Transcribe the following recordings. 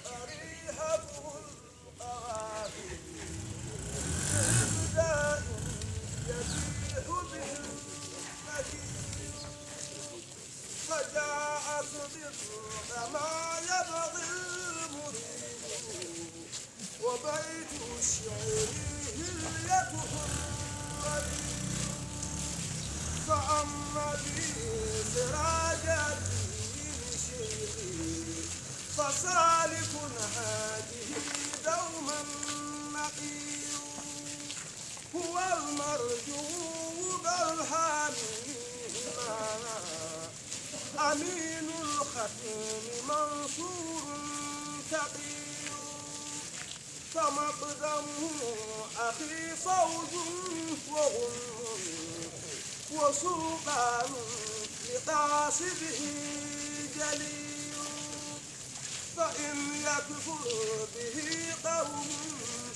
قريحته القوافي بإبداء يبيح به المكين فجاءت بالرقى ما يبغي المريد وبيت الشعر هليته الرديء فأما بي سراج الدين شيخي فسالك هذه دوما نقي هو المرجو بالحامي أمين الختم منصور تقي فمقدمه أخي فوز وغنم وسلطان لقاصده جليل فإن يكفر به قوم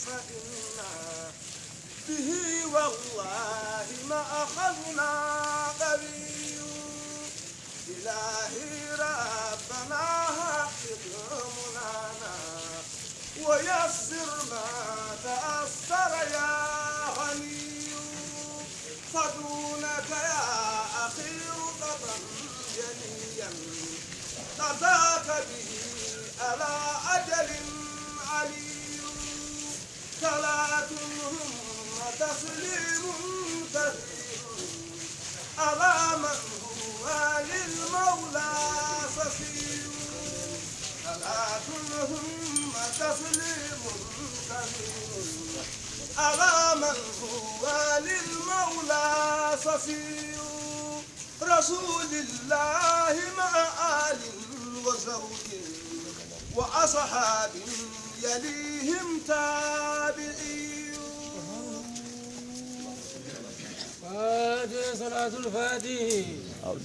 فإنا به والله ما أخذنا قوي إلهي ربنا حقق منانا ويسر ما تأثر يا غني فدونك يا أخي رقبا جليا قضاك به على أجل علي صلاة وتسليم كثير على من هو للمولى سفير صلاة وتسليم كثير على من هو للمولى صفي رسول الله مع آل وزوج وأصحاب يليهم تابعي. فاتحة صلاة الفاتحة.